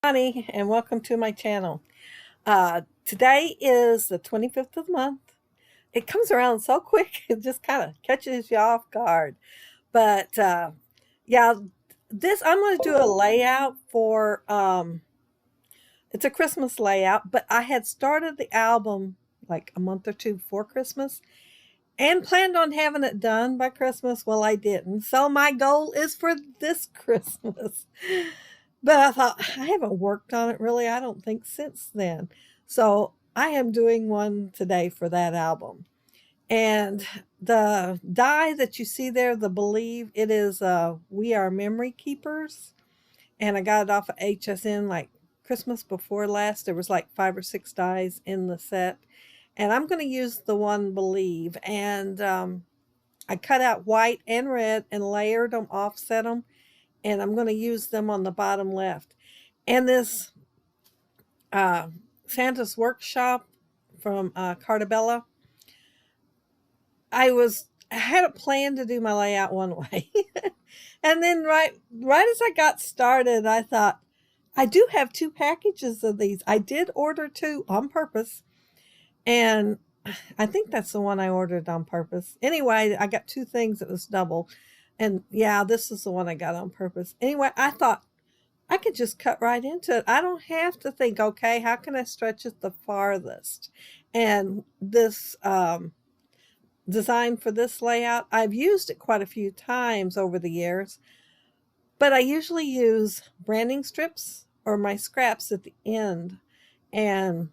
Honey, and welcome to my channel. Today is the 25th of the month. It comes around so quick, it just kind of catches you off guard. But yeah, this I'm going to do a layout for, it's a Christmas layout, but I had started the album like a month or two before Christmas and planned on having it done by Christmas. Well, I didn't. So my goal is for this Christmas. But I thought, I haven't worked on it really, I don't think, since then. So I am doing one today for that album. And the die that you see there, the Believe, it is We Are Memory Keepers. And I got it off of HSN like Christmas before last. There was like 5 or 6 dies in the set. And I'm going to use the one Believe. And I cut out white and red and layered them, offset them. And I'm going to use them on the bottom left. And this Santa's Workshop from Cartabella, I had a plan to do my layout one way. And then right as I got started, I thought, I do have 2 packages of these. I did order 2 on purpose. And I think that's the one I ordered on purpose. Anyway, I got 2 things that was double. And yeah, this is the one I got on purpose. Anyway, I thought I could just cut right into it. I don't have to think, okay, how can I stretch it the farthest? And this design for this layout, I've used it quite a few times over the years, but I usually use branding strips or my scraps at the end. And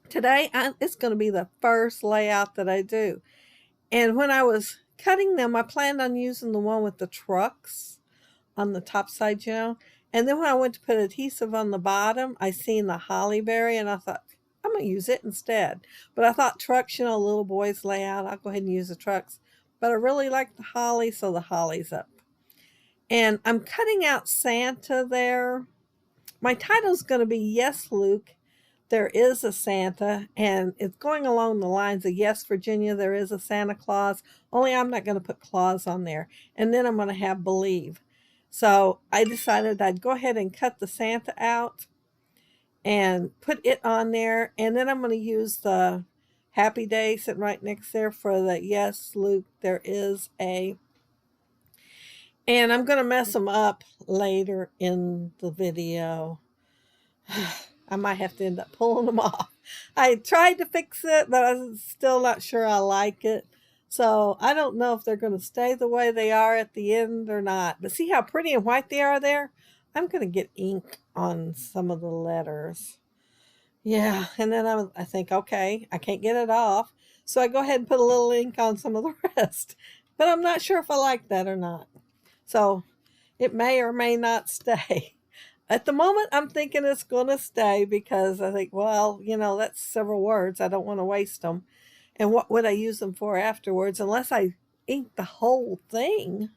today, it's going to be the first layout that I do. And when I was cutting them, I planned on using the one with the trucks on the top side, And then when I went to put adhesive on the bottom, I seen the holly berry, and I thought, I'm going to use it instead. But I thought trucks, little boys layout, I'll go ahead and use the trucks. But I really like the holly, so the holly's up. And I'm cutting out Santa there. My title's going to be Yes, Luke, There is a Santa, and it's going along the lines of Yes, Virginia, There is a Santa Claus, only I'm not going to put Claus on there. And then I'm going to have Believe. So I decided I'd go ahead and cut the Santa out and put it on there. And then I'm going to use the Happy Day sitting right next there for the Yes, Luke, There is a. And I'm going to mess them up later in the video. I might have to end up pulling them off. I tried to fix it, but I'm still not sure I like it. So I don't know if they're going to stay the way they are at the end or not. But see how pretty and white they are there? I'm going to get ink on some of the letters. Yeah, and then I think, okay, I can't get it off. So I go ahead and put a little ink on some of the rest. But I'm not sure if I like that or not. So it may or may not stay. At the moment, I'm thinking it's going to stay because I think, well, that's several words. I don't want to waste them. And what would I use them for afterwards? Unless I ink the whole thing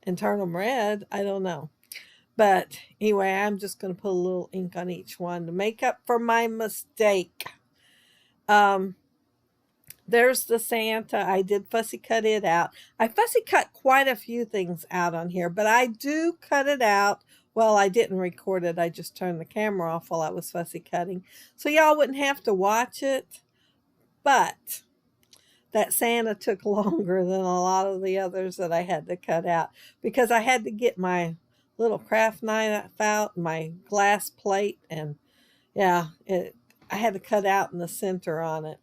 and turn them red, I don't know. But anyway, I'm just going to put a little ink on each one to make up for my mistake. There's the Santa. I did fussy cut it out. I fussy cut quite a few things out on here, but I do cut it out. Well, I didn't record it. I just turned the camera off while I was fussy cutting. So y'all wouldn't have to watch it. But that Santa took longer than a lot of the others that I had to cut out. Because I had to get my little craft knife out, my glass plate. And yeah, I had to cut out in the center on it.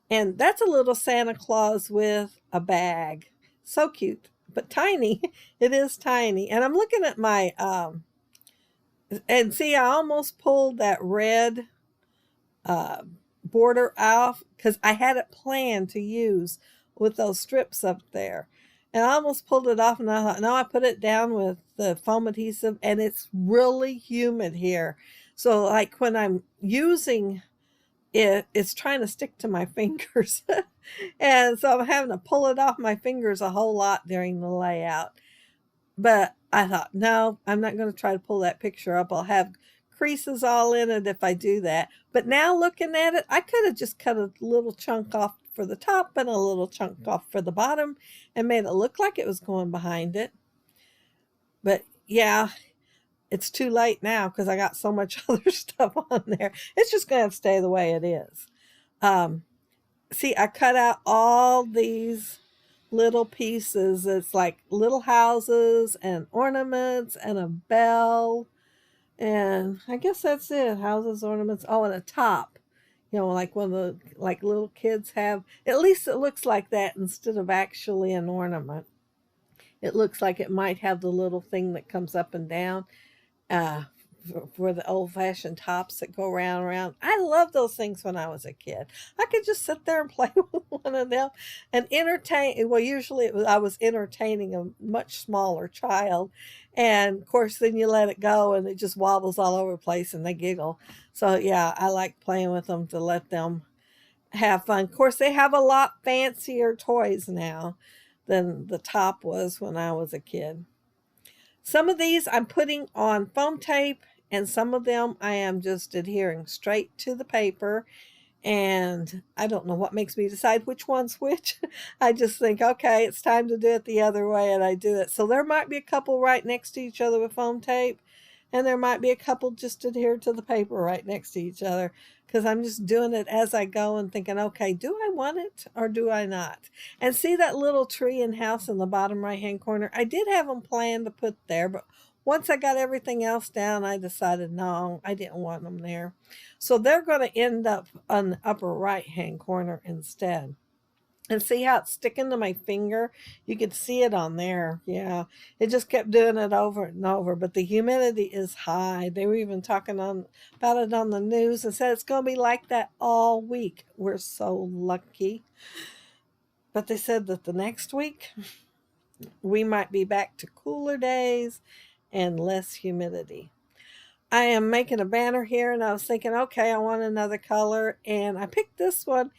And that's a little Santa Claus with a bag. So cute, but tiny. It is tiny. And I'm looking at my, and see, I almost pulled that red border off because I had it planned to use with those strips up there. And I almost pulled it off, and I thought, no, I put it down with the foam adhesive, and it's really humid here. So like when I'm using it's trying to stick to my fingers. And so I'm having to pull it off my fingers a whole lot during the layout. But I thought, no, I'm not going to try to pull that picture up. I'll have creases all in it if I do that. But now looking at it, I could have just cut a little chunk off for the top and a little chunk off for the bottom and made it look like it was going behind it. But yeah, it's too late now because I got so much other stuff on there. It's just going to stay the way it is. Um, See, I cut out all these little pieces. It's like little houses and ornaments and a bell. And I guess that's it. Houses, ornaments. Oh, and a top. Like one of the like little kids have. At least it looks like that instead of actually an ornament. It looks like it might have the little thing that comes up and down. Uh, for the old-fashioned tops that go round and round. I loved those things when I was a kid. I could just sit there and play with one of them and entertain. Well, usually I was entertaining a much smaller child. And of course, then you let it go and it just wobbles all over the place and they giggle. So yeah, I like playing with them to let them have fun. Of course, they have a lot fancier toys now than the top was when I was a kid. Some of these I'm putting on foam tape, and some of them I am just adhering straight to the paper. And I don't know what makes me decide which one's which. I just think, okay, it's time to do it the other way, and I do it. So there might be a couple right next to each other with foam tape, and there might be a couple just adhered to the paper right next to each other, because I'm just doing it as I go and thinking, okay, do I want it or do I not? And see that little tree and house in the bottom right-hand corner? I did have them planned to put there, but once I got everything else down, I decided, no, I didn't want them there. So they're going to end up on the upper right-hand corner instead. And see how it's sticking to my finger? You could see it on there. Yeah, it just kept doing it over and over. But the humidity is high. They were even talking about it on the news and said it's going to be like that all week. We're so lucky. But they said that the next week, we might be back to cooler days and less humidity. I am making a banner here, and I was thinking, okay, I want another color. And I picked this one.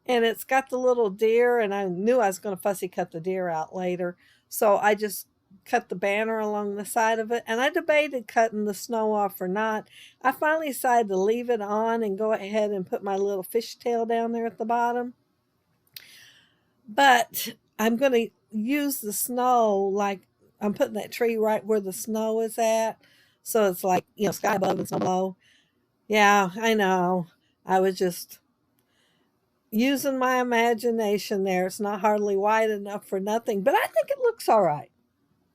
And it's got the little deer, and I knew I was going to fussy cut the deer out later. So I just cut the banner along the side of it. And I debated cutting the snow off or not. I finally decided to leave it on and go ahead and put my little fishtail down there at the bottom. But I'm going to use the snow like I'm putting that tree right where the snow is at. So it's like, sky above and snow below. Yeah, I know. I was just using my imagination there. It's not hardly wide enough for nothing, but I think it looks all right.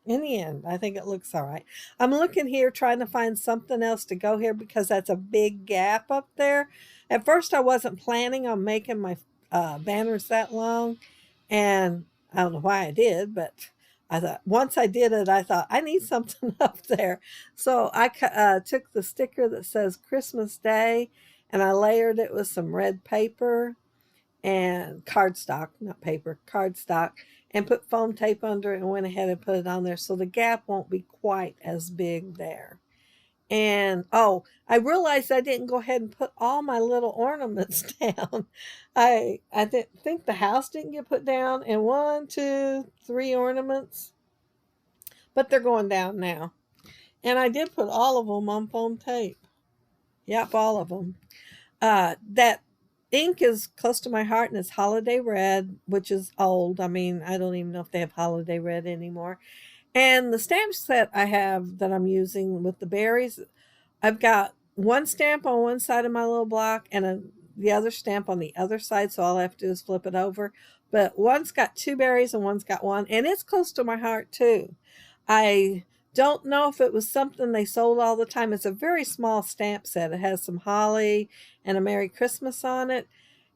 In the end, I think it looks all right. I'm looking here trying to find something else to go here because that's a big gap up there. At first, I wasn't planning on making my banners that long, and I don't know why I did, but I thought once I did it, I thought I need something up there. So I took the sticker that says Christmas Day, and I layered it with some red paper and cardstock, not paper, cardstock, and put foam tape under it and went ahead and put it on there so the gap won't be quite as big there. And oh, I realized I didn't go ahead and put all my little ornaments down. I didn't think the house didn't get put down, and 1, 2, 3 ornaments, but they're going down now. And I did put all of them on foam tape. Yep, all of them. That ink is close to my heart, and it's Holiday Red, which is old. I mean, I don't even know if they have Holiday Red anymore. And the stamp set I have that I'm using with the berries, I've got one stamp on one side of my little block and the other stamp on the other side, so all I have to do is flip it over. But one's got 2 berries and one's got 1, and it's close to my heart too. I don't know if it was something they sold all the time. It's a very small stamp set. It has some holly and a Merry Christmas on it.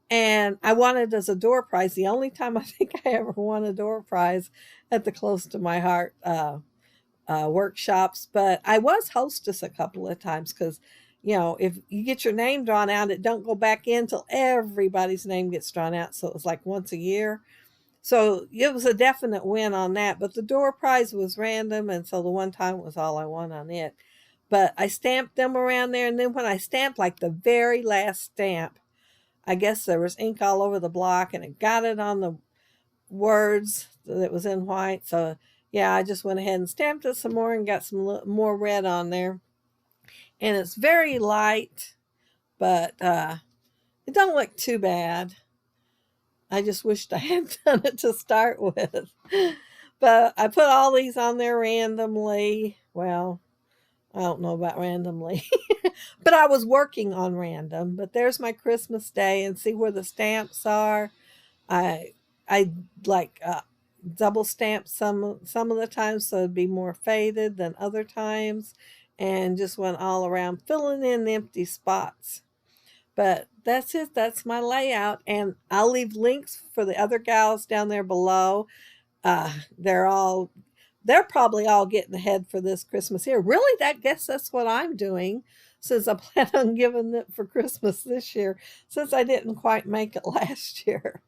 And I won it as a door prize. The only time I think I ever won a door prize at the Close to My Heart workshops. But I was hostess a couple of times because, if you get your name drawn out, it don't go back in till everybody's name gets drawn out. So it was like once a year. So it was a definite win on that, but the door prize was random, and so the one time was all I won on it. But I stamped them around there, and then when I stamped like the very last stamp, I guess there was ink all over the block, and it got it on the words that was in white. So yeah, I just went ahead and stamped it some more and got some more red on there. And it's very light, but it don't look too bad. I just wished I had done it to start with. But I put all these on there randomly. Well, I don't know about randomly, but I was working on random. But there's my Christmas day, and see where the stamps are. I I like double stamp some of the times, so it'd be more faded than other times, and just went all around filling in the empty spots. But that's it. That's my layout, and I'll leave links for the other gals down there below. They're all they're probably all getting ahead for this Christmas here. Really, that guess that's what I'm doing, since I plan on giving it for Christmas this year, since I didn't quite make it last year.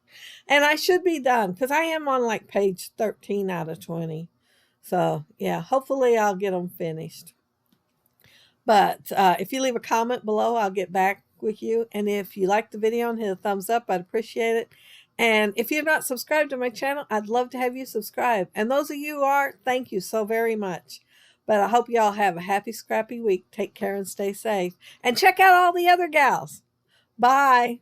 And I should be done because I am on like page 13 out of 20. So yeah, hopefully I'll get them finished. But if you leave a comment below, I'll get back with you. And if you like the video and hit a thumbs up, I'd appreciate it. And if you're not subscribed to my channel, I'd love to have you subscribe. And those of you who are, thank you so very much. But I hope y'all have a happy, scrappy week. Take care and stay safe. And check out all the other gals. Bye.